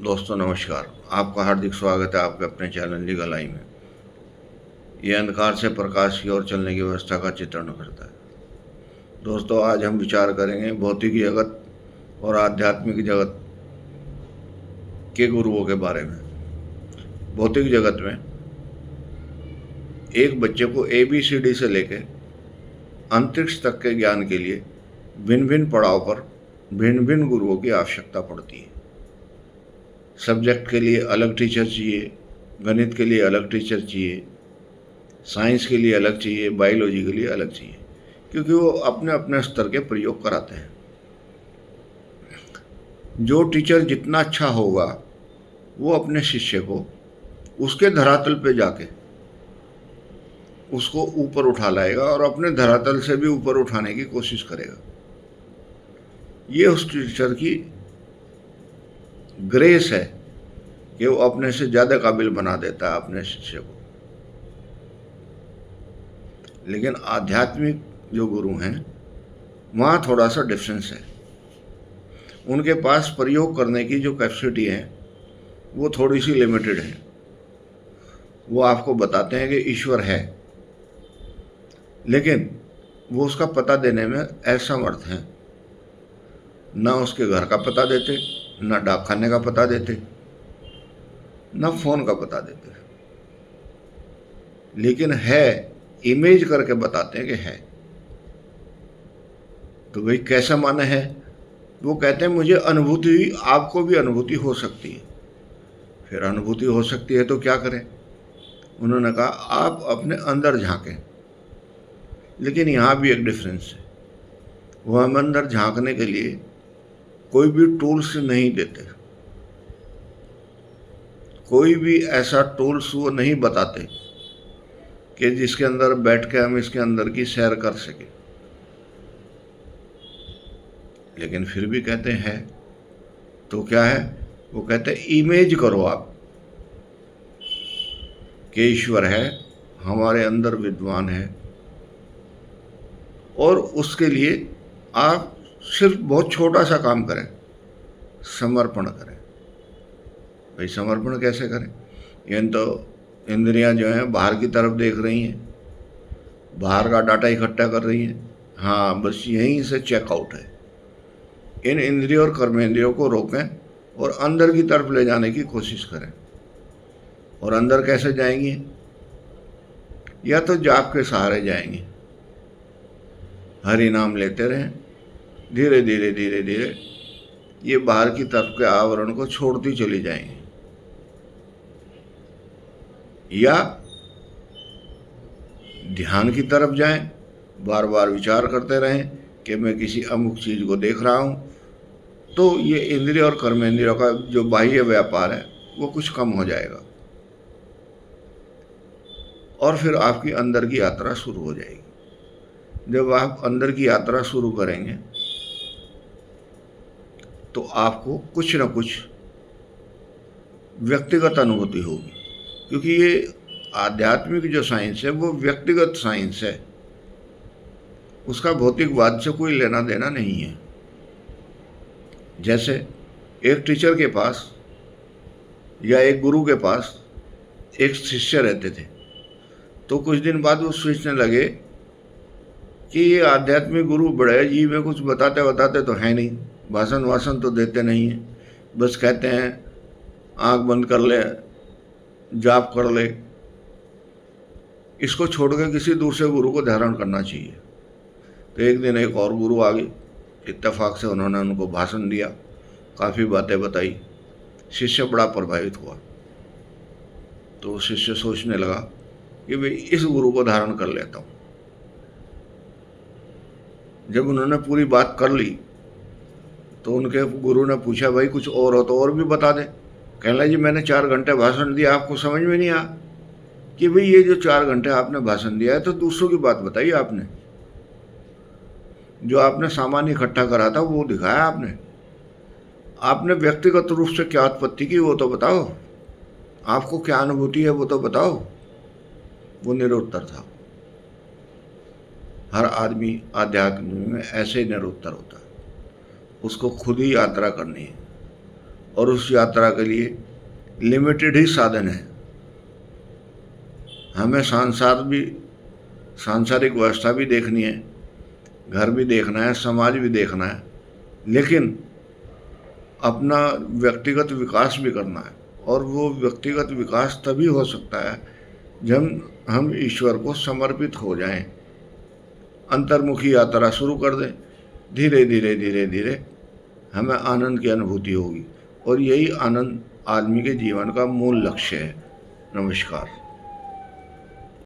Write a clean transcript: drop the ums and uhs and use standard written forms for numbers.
दोस्तों नमस्कार। आपका हार्दिक स्वागत है आपके अपने चैनल लीगल आई में। ये अंधकार से प्रकाश की ओर चलने की व्यवस्था का चित्रण करता है। दोस्तों आज हम विचार करेंगे भौतिक जगत और आध्यात्मिक जगत के गुरुओं के बारे में। भौतिक जगत में एक बच्चे को ABCD से लेकर अंतरिक्ष तक के ज्ञान के लिए भिन्न भिन्न पड़ाव पर भिन्न भिन्न गुरुओं की आवश्यकता पड़ती है। सब्जेक्ट के लिए अलग टीचर चाहिए, गणित के लिए अलग टीचर चाहिए, साइंस के लिए अलग चाहिए, बायोलॉजी के लिए अलग चाहिए, क्योंकि वो अपने अपने स्तर के प्रयोग कराते हैं। जो टीचर जितना अच्छा होगा वो अपने शिष्य को उसके धरातल पे जाके उसको ऊपर उठा लाएगा और अपने धरातल से भी ऊपर उठाने की कोशिश करेगा। ये उस टीचर की ग्रेस है कि वो अपने से ज़्यादा काबिल बना देता है अपने शिष्य को। लेकिन आध्यात्मिक जो गुरु हैं वहाँ थोड़ा सा डिफरेंस है। उनके पास प्रयोग करने की जो कैपेसिटी है वो थोड़ी सी लिमिटेड है। वो आपको बताते हैं कि ईश्वर है, लेकिन वो उसका पता देने में असमर्थ हैं। ना उसके घर का पता देते, ना डाक खाने का पता देते, ना फ़ोन का पता देते, लेकिन है इमेज करके बताते हैं कि है। तो भाई कैसा माने है? वो कहते हैं मुझे अनुभूति हुई, आपको भी अनुभूति हो सकती है। फिर अनुभूति हो सकती है तो क्या करें? उन्होंने कहा आप अपने अंदर झांकें। लेकिन यहाँ भी एक डिफरेंस है। वो हम अंदर झांकने के लिए कोई भी टूल्स नहीं देते, कोई भी ऐसा टूल्स वो नहीं बताते कि जिसके अंदर बैठ के हम इसके अंदर की सैर कर सके। लेकिन फिर भी कहते हैं तो क्या है? वो कहते हैं इमेज करो आप कि ईश्वर है, हमारे अंदर विद्वान है, और उसके लिए आप सिर्फ बहुत छोटा सा काम करें, समर्पण करें। भाई समर्पण कैसे करें? यानी तो इंद्रियां जो हैं बाहर की तरफ देख रही हैं, बाहर का डाटा इकट्ठा कर रही हैं। हाँ, बस यहीं से चेकआउट है। इन इंद्रियों और कर्मेंद्रियों को रोकें और अंदर की तरफ ले जाने की कोशिश करें। और अंदर कैसे जाएंगी? या तो जाप के सहारे जाएंगे, हरि नाम लेते रहें, धीरे धीरे धीरे धीरे ये बाहर की तरफ के आवरण को छोड़ती चली जाएंगी। या ध्यान की तरफ जाएं, बार बार विचार करते रहें कि मैं किसी अमुक चीज़ को देख रहा हूँ, तो ये इंद्रिय और कर्मेंद्रियों का जो बाह्य व्यापार है वो कुछ कम हो जाएगा और फिर आपकी अंदर की यात्रा शुरू हो जाएगी। जब आप अंदर की यात्रा शुरू करेंगे तो आपको कुछ न कुछ व्यक्तिगत अनुभूति होगी, क्योंकि ये आध्यात्मिक जो साइंस है वो व्यक्तिगत साइंस है, उसका भौतिकवाद से कोई लेना देना नहीं है। जैसे एक टीचर के पास या एक गुरु के पास एक शिष्य रहते थे, तो कुछ दिन बाद वो सोचने लगे कि ये आध्यात्मिक गुरु बड़े जी में कुछ बताते बताते तो है नहीं, भाषण वासन तो देते नहीं हैं, बस कहते हैं आंख बंद कर ले, जाप कर ले। इसको छोड़ के किसी दूसरे गुरु को धारण करना चाहिए। तो एक दिन एक और गुरु आ गए, इत्तेफाक से उन्होंने उनको भाषण दिया, काफ़ी बातें बताई, शिष्य बड़ा प्रभावित हुआ। तो शिष्य सोचने लगा कि भाई इस गुरु को धारण कर लेता हूँ। जब उन्होंने पूरी बात कर ली तो उनके गुरु ने पूछा भाई कुछ और हो तो और भी बता दे। कहने लगे जी मैंने 4 घंटे भाषण दिया, आपको समझ में नहीं आया कि भाई ये जो 4 घंटे आपने भाषण दिया है तो दूसरों की बात बताई आपने, जो आपने सामान इकट्ठा करा था वो दिखाया आपने व्यक्तिगत रूप से क्या उत्पत्ति की वो तो बताओ, आपको क्या अनुभूति है वो तो बताओ। वो निरुत्तर था। हर आदमी आध्यात्म में ऐसे निरुत्तर होता है। उसको खुद ही यात्रा करनी है, और उस यात्रा के लिए लिमिटेड ही साधन है। हमें सांसारिक व्यवस्था भी देखनी है, घर भी देखना है, समाज भी देखना है, लेकिन अपना व्यक्तिगत विकास भी करना है। और वो व्यक्तिगत विकास तभी हो सकता है जब हम ईश्वर को समर्पित हो जाएं, अंतर्मुखी यात्रा शुरू कर दें। धीरे धीरे धीरे धीरे हमें आनंद की अनुभूति होगी, और यही आनंद आदमी के जीवन का मूल लक्ष्य है। नमस्कार।